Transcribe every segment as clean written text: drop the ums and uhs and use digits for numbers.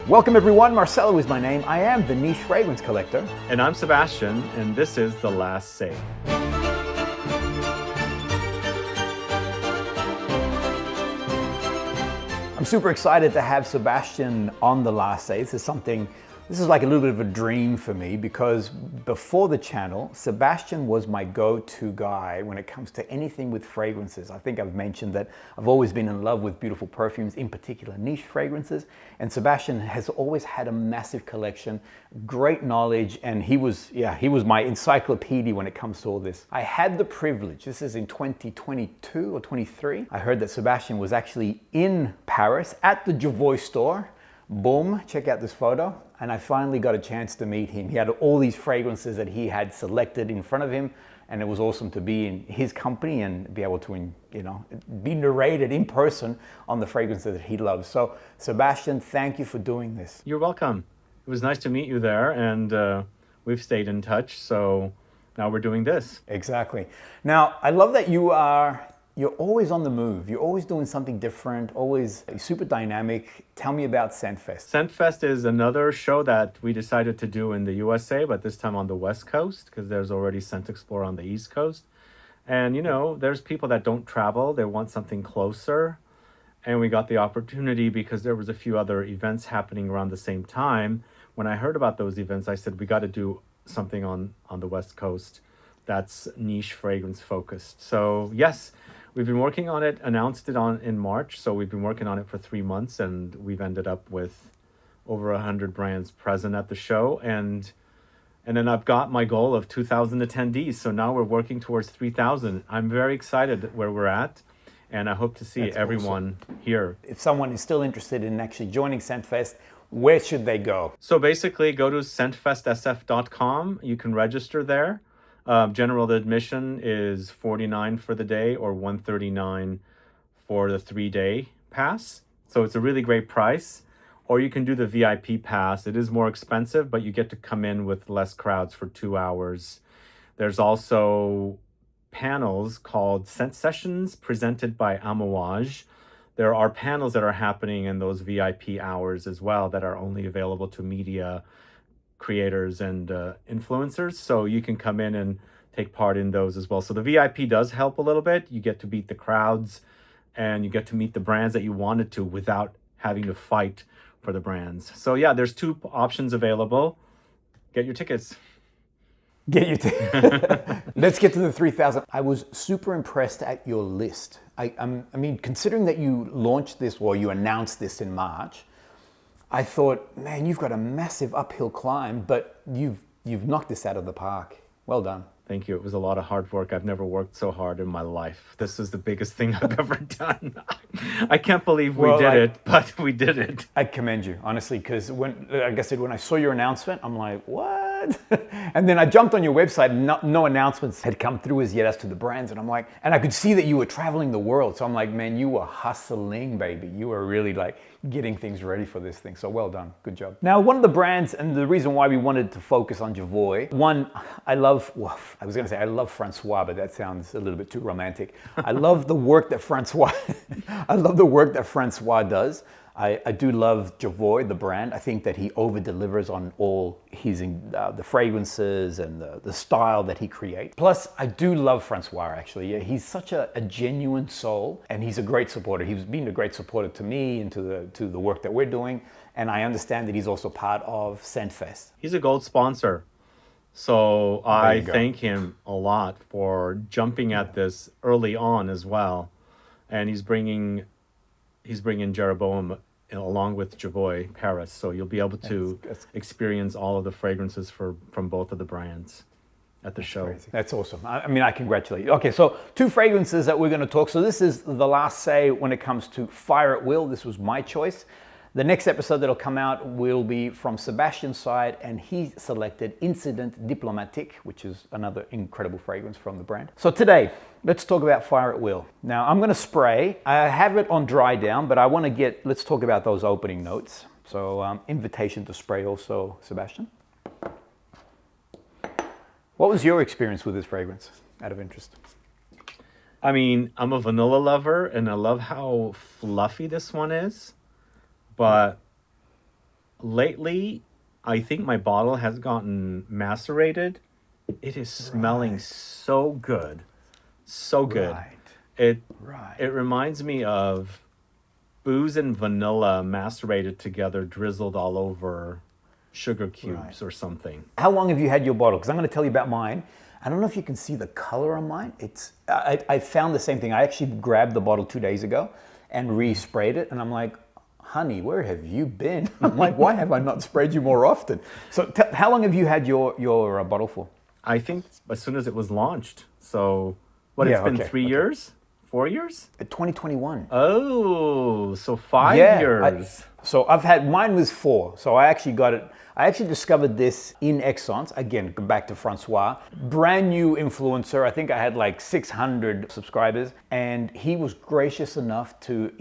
Welcome everyone, Marcelo is my name. I am the Niche Fragrance Collector. And I'm Sebastian, and this is The Last Say. I'm super excited to have Sebastian on The Last Say. This is like a little bit of a dream for me because before the channel, Sebastian was my go-to guy when it comes to anything with fragrances. I think I've mentioned that I've always been in love with beautiful perfumes, in particular niche fragrances. And Sebastian has always had a massive collection, great knowledge, and he was my encyclopedia when it comes to all this. I had the privilege, this is in 2022 or 23, I heard that Sebastian was actually in Paris at the Jovoy store. Boom, check out this photo. And I finally got a chance to meet him. He had all these fragrances that he had selected in front of him, and it was awesome to be in his company and be able to, be narrated in person on the fragrances that he loves. So, Sebastian, thank you for doing this. You're welcome. It was nice to meet you there, and we've stayed in touch, so now we're doing this. Exactly. Now, I love that you're always on the move. You're always doing something different, always super dynamic. Tell me about ScentFest. ScentFest is another show that we decided to do in the USA, but this time on the West Coast, because there's already Scent Explore on the East Coast. And, there's people that don't travel. They want something closer. And we got the opportunity because there was a few other events happening around the same time. When I heard about those events, I said, we got to do something on the West Coast that's niche fragrance focused. So, yes. We've been working on it, announced it in March, so we've been working on it for 3 months, and we've ended up with over 100 brands present at the show, and then I've got my goal of 2,000 attendees, so now we're working towards 3,000. I'm very excited where we're at, and I hope to see everyone here. If someone is still interested in actually joining ScentFest, where should they go? So basically, go to scentfestsf.com. You can register there. General admission is $49 for the day or $139 for the 3-day pass. So it's a really great price. Or you can do the VIP pass. It is more expensive, but you get to come in with less crowds for 2 hours. There's also panels called Scent Sessions presented by Amouage. There are panels that are happening in those VIP hours as well that are only available to media creators and influencers, so you can come in and take part in those as well. So the VIP does help a little bit. You get to beat the crowds and you get to meet the brands that you wanted to without having to fight for the brands. So yeah, there's 2 options available. Get your tickets. Let's get to the 3,000. I was super impressed at your list. I mean, considering that you launched this or you announced this in March, I thought, man, you've got a massive uphill climb, but you've knocked this out of the park. Well done. Thank you. It was a lot of hard work. I've never worked so hard in my life. This is the biggest thing I've ever done. I can't believe we did it, but we did it. I commend you, honestly, because like I said, when I saw your announcement, I'm like, what? And then I jumped on your website and no announcements had come through as yet as to the brands. And I'm like, and I could see that you were traveling the world. So I'm like, man, you were hustling, baby. You were really like getting things ready for this thing. So well done. Good job. Now, one of the brands, and the reason why we wanted to focus on Jovoy, one, I love Francois, but that sounds a little bit too romantic. I love the work that Francois does. I do love Jovoy, the brand. I think that he over-delivers on all his the fragrances and the style that he creates. Plus, I do love Francois, actually. Yeah, he's such a genuine soul, and he's a great supporter. He's been a great supporter to me and to the work that we're doing, and I understand that he's also part of ScentFest. He's a gold sponsor. So I thank him a lot for jumping at this early on as well. And he's bringing Jeroboam along with Jovoy Paris. So you'll be able to experience all of the fragrances from both of the brands at the show. Crazy. That's awesome. I mean, I congratulate you. Okay, so 2 fragrances that we're going to talk. So this is the last say when it comes to Fire at Will. This was my choice. The next episode that'll come out will be from Sebastian's side, and he selected Incident Diplomatique, which is another incredible fragrance from the brand. So today, let's talk about Fire at Will. Now, I'm going to spray. I have it on dry down, but let's talk about those opening notes. So invitation to spray also, Sebastian. What was your experience with this fragrance, out of interest? I mean, I'm a vanilla lover, and I love how fluffy this one is. But lately, I think my bottle has gotten macerated. It is smelling Right. so good. So good. Right. It Right. it reminds me of booze and vanilla macerated together, drizzled all over sugar Right. cubes or something. How long have you had your bottle? Because I'm going to tell you about mine. I don't know if you can see the color on mine. I found the same thing. I actually grabbed the bottle 2 days ago and re-sprayed it, and I'm like, honey, where have you been? I'm like, why have I not sprayed you more often? So how long have you had your bottle for? I think as soon as it was launched. So what, it's Yeah, been okay, 3 years? 4 years? 2021. Oh, so five Yeah. years. So I've had, mine was 4. So I actually got it. I actually discovered this in Exxon's. Again, go back to Francois. Brand new influencer. I think I had like 600 subscribers. And he was gracious enough to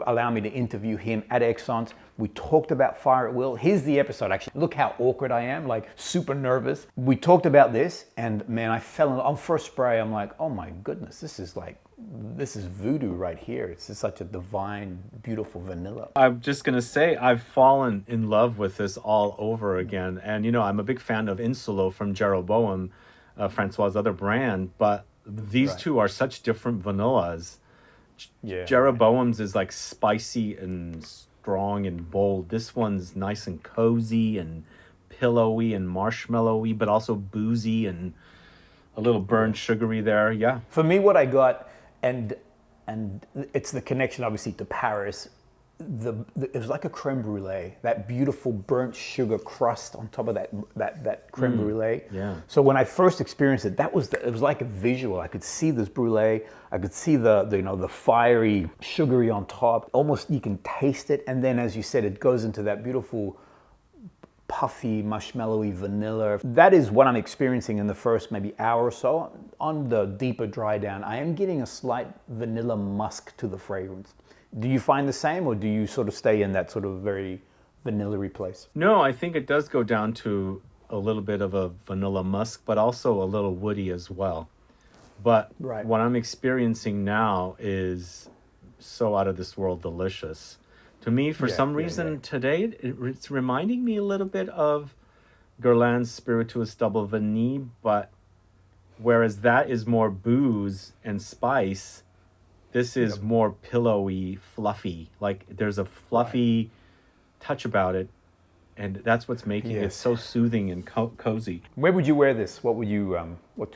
allow me to interview him at Exxon's. We talked about Fire at Will. Here's the episode, actually. Look how awkward I am, like super nervous. We talked about this, and man, I fell in, on first spray, I'm like, oh my goodness, this is voodoo right here. It's just such a divine, beautiful vanilla. I'm just going to say I've fallen in love with this all over again. And, I'm a big fan of Insulo from Jeroboam, Francois' other brand, but these Right. two are such different vanillas. Yeah. Jeroboam's is like spicy and strong and bold. This one's nice and cozy and pillowy and marshmallowy, but also boozy and a little burnt sugary there. Yeah. For me, what I got, and it's the connection obviously to Paris. It was like a creme brulee, that beautiful burnt sugar crust on top of that creme brulee. yeah. So when I first experienced it, it was like a visual. I could see this brulee. I could see the fiery, sugary on top. Almost you can taste it, and then as you said, it goes into that beautiful puffy, marshmallowy vanilla. That is what I'm experiencing in the first maybe hour or so. On the deeper dry down, I am getting a slight vanilla musk to the fragrance. Do you find the same, or do you sort of stay in that sort of very vanilla-y place? No, I think it does go down to a little bit of a vanilla musk, but also a little woody as well. But Right. what I'm experiencing now is so out of this world delicious. To me, for some reason, today, it's reminding me a little bit of Guerlain's Spirituous Double Vanille, but whereas that is more booze and spice, this is more pillowy, fluffy. Like there's a fluffy touch about it, and that's what's making it Yes. so soothing and cozy. Where would you wear this? What would you?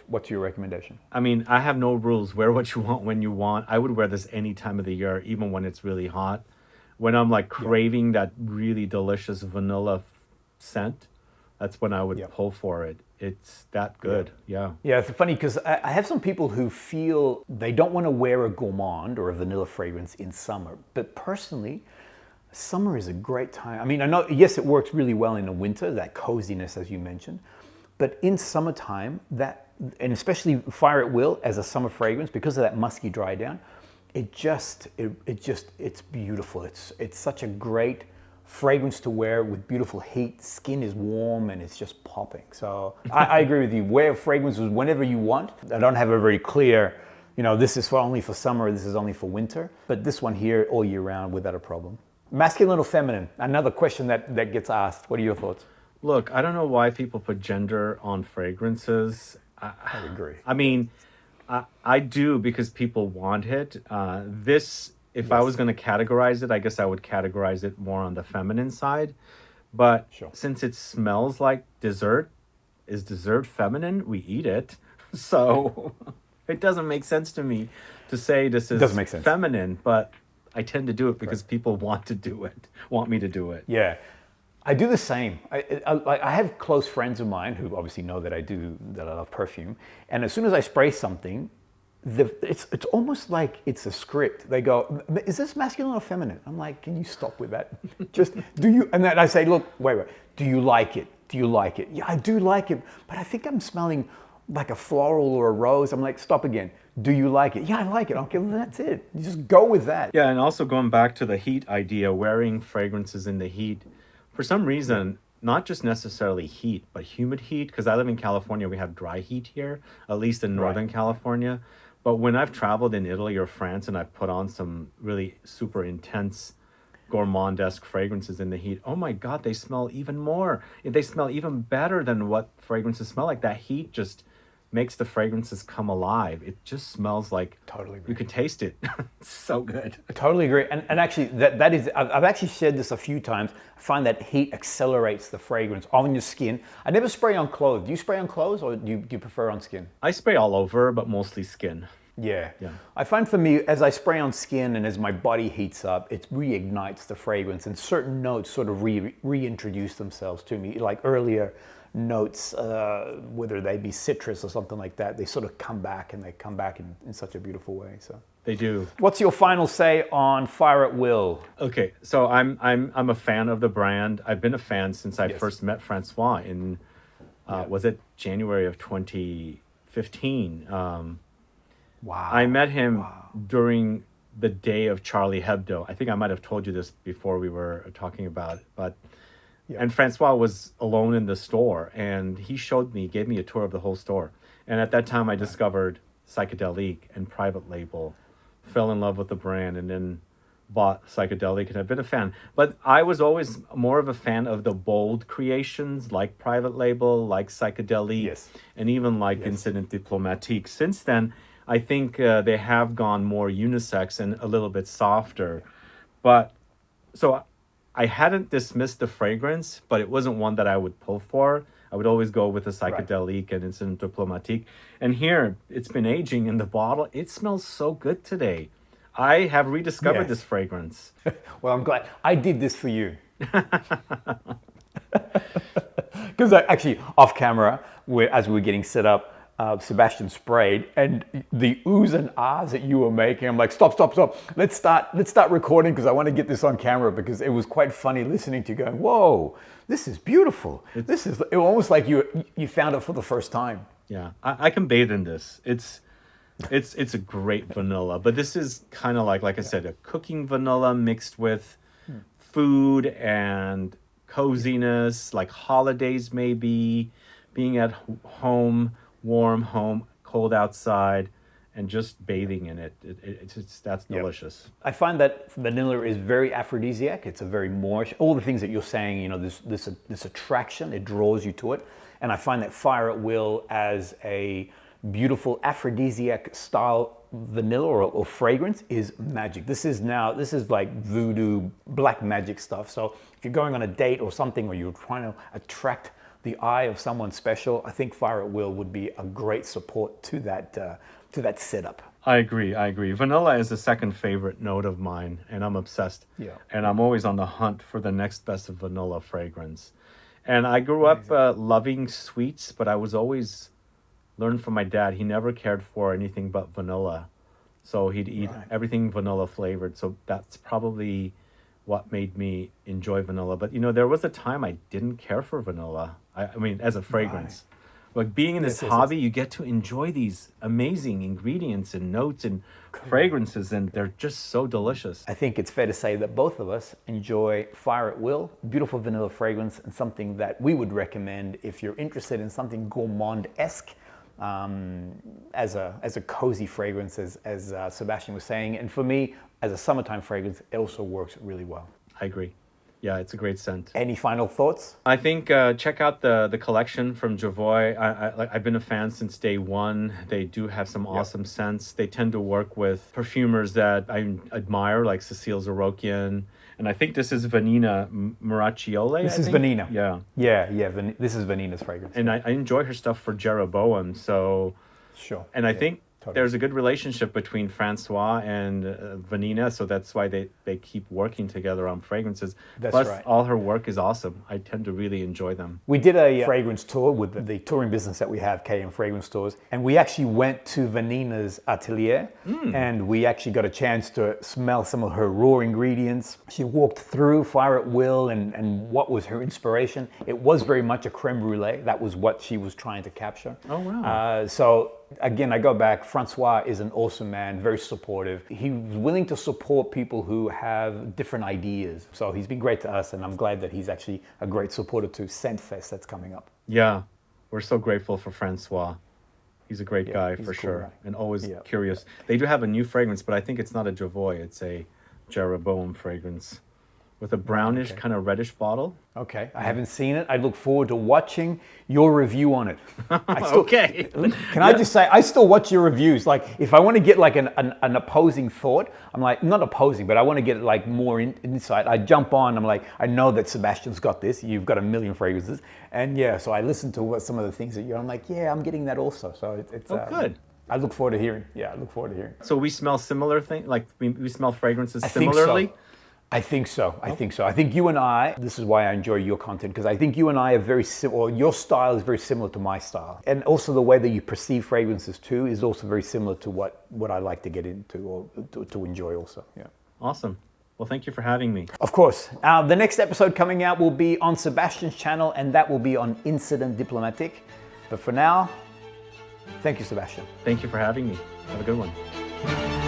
What's your recommendation? I mean, I have no rules. Wear what you want when you want. I would wear this any time of the year, even when it's really hot. When I'm like craving that really delicious vanilla scent, that's when I would pull for it. It's that good. Yeah. Yeah, it's funny because I have some people who feel they don't want to wear a gourmand or a vanilla fragrance in summer. But personally, summer is a great time. I mean, I know, yes, it works really well in the winter, that coziness, as you mentioned. But in summertime, and especially Fire at Will as a summer fragrance, because of that musky dry down, it's beautiful. It's such a great fragrance to wear with beautiful heat. Skin is warm and it's just popping. So I agree with you. Wear fragrances whenever you want. I don't have a very clear, this is only for summer, this is only for winter. But this one here all year round without a problem. Masculine or feminine? Another question that gets asked. What are your thoughts? Look, I don't know why people put gender on fragrances. I agree. I mean, I do because people want it. If I was going to categorize it, I guess I would categorize it more on the feminine side. But since it smells like dessert, is dessert feminine? We eat it. So it doesn't make sense to me to say this is feminine, but I tend to do it because people want me to do it. Yeah. I do the same. I have close friends of mine who obviously know that I love perfume. And as soon as I spray something, it's almost like it's a script. They go, is this masculine or feminine? I'm like, can you stop with that? Just, do you? And then I say, look, wait. Do you like it? Do you like it? Yeah, I do like it. But I think I'm smelling like a floral or a rose. I'm like, stop again. Do you like it? Yeah, I like it. Okay, well, that's it. You just go with that. Yeah, and also going back to the heat idea, wearing fragrances in the heat. For some reason, not just necessarily heat, but humid heat, because I live in California, we have dry heat here, at least in Northern California. But when I've traveled in Italy or France and I've put on some really super intense gourmand-esque fragrances in the heat. Oh my God, they smell even more. They smell even better than what fragrances smell like. That heat just makes the fragrances come alive. It just smells like Totally agree. you can taste it. It's so good. I totally agree. And actually, that is, I've actually said this a few times. I find that heat accelerates the fragrance on your skin. I never spray on clothes. Do you spray on clothes or do you prefer on skin? I spray all over, but mostly skin. Yeah. Yeah. I find for me, as I spray on skin and as my body heats up, it reignites the fragrance and certain notes sort of reintroduce themselves to me. Like earlier notes, whether they be citrus or something like that, they sort of come back and they come back in such a beautiful way. So They do. what's your final say on Fire at Will? Okay, so I'm a fan of the brand. I've been a fan since I first met Francois in was it January of 2015. Wow. I met him during the day of Charlie Hebdo. I think I might have told you this before we were talking about it, but and Francois was alone in the store and he showed me, gave me a tour of the whole store. And at that time I discovered Psychedelic and Private Label, fell in love with the brand, and then bought Psychedelic, and I've been a fan. But I was always more of a fan of the bold creations like Private Label, like Psychedelic, and even like Incident Diplomatique. Since then, I think they have gone more unisex and a little bit softer. But so I hadn't dismissed the fragrance, but it wasn't one that I would pull for. I would always go with the Psychedelic and Incident Diplomatique. And here, it's been aging in the bottle. It smells so good today. I have rediscovered this fragrance. Well, I'm glad I did this for you. Because actually, off camera, as we were getting set up, Sebastian sprayed, and the oohs and ahs that you were making, I'm like, stop. Let's start recording because I want to get this on camera, because it was quite funny listening to you going, whoa, this is beautiful. This is almost like you found it for the first time. Yeah, I can bathe in this. It's a great vanilla, but this is kind of like I said, a cooking vanilla mixed with food and coziness, like holidays maybe, being at home, warm home, cold outside, and just bathing in it. That's delicious. I find that vanilla is very aphrodisiac. It's a very moorish. All the things that you're saying, this attraction, it draws you to it. And I find that Fire at Will as a beautiful aphrodisiac style vanilla or fragrance is magic. This is like voodoo, black magic stuff. So if you're going on a date or something, or you're trying to attract the eye of someone special, I think Fire at Will would be a great support to that setup. I agree. Vanilla is the second favorite note of mine, and I'm obsessed. Yeah. And I'm always on the hunt for the next best of vanilla fragrance. And I grew up loving sweets, but I was always learned from my dad. He never cared for anything but vanilla. So he'd eat everything vanilla flavored. So that's probably what made me enjoy vanilla. But there was a time I didn't care for vanilla. I mean, as a fragrance. Like being in this hobby, you get to enjoy these amazing ingredients and notes and fragrances, and they're just so delicious. I think it's fair to say that both of us enjoy Fire at Will, beautiful vanilla fragrance, and something that we would recommend if you're interested in something gourmand-esque, as a cozy fragrance, as Sebastian was saying. And for me, as a summertime fragrance, it also works really well. I agree. Yeah, it's a great scent. Any final thoughts? I think check out the collection from Jovoy. I've been a fan since day one. They do have some awesome scents. They tend to work with perfumers that I admire, like Cecile Zarokian. And I think this is Vanina Mirachiole. This is Vanina. Yeah. This is Vanina's fragrance. And I enjoy her stuff for Jeroboam. So, sure. And I think there's a good relationship between Francois and Vanina, so that's why they keep working together on fragrances. Plus, all her work is awesome. I tend to really enjoy them. We did a fragrance tour with the touring business that we have, KM Fragrance Stores, and we actually went to Vanina's atelier, and we actually got a chance to smell some of her raw ingredients. She walked through Fire at Will and what was her inspiration. It was very much a creme brulee. That was what she was trying to capture. Oh, wow. So again, I go back, Francois is an awesome man, very supportive. He's willing to support people who have different ideas. So he's been great to us, and I'm glad that he's actually a great supporter to ScentFest that's coming up. Yeah, we're so grateful for Francois. He's a great guy for sure, guy. And always curious. They do have a new fragrance, but I think it's not a Jovoy, it's a Jeroboam fragrance. with a brownish kind of reddish bottle. Okay, I haven't seen it. I look forward to watching your review on it. Okay. Can I just say, I still watch your reviews. Like, if I want to get like an opposing thought, I'm like, not opposing, but I want to get like more insight. I jump on, I'm like, I know that Sebastian's got this. You've got a million fragrances. And yeah, so I listen to what some of the things that I'm like, yeah, I'm getting that also. So it's good. I look forward to hearing. Yeah, I look forward to hearing. So we smell similar things, like we smell fragrances similarly? I think so. I think so. I think you and I, this is why I enjoy your content, because I think you and I are very similar, your style is very similar to my style. And also the way that you perceive fragrances too is also very similar to what I like to get into or to enjoy also. Yeah. Awesome. Well, thank you for having me. Of course. The next episode coming out will be on Sebastian's channel, and that will be on Incident Diplomatic. But for now, thank you, Sebastian. Thank you for having me. Have a good one.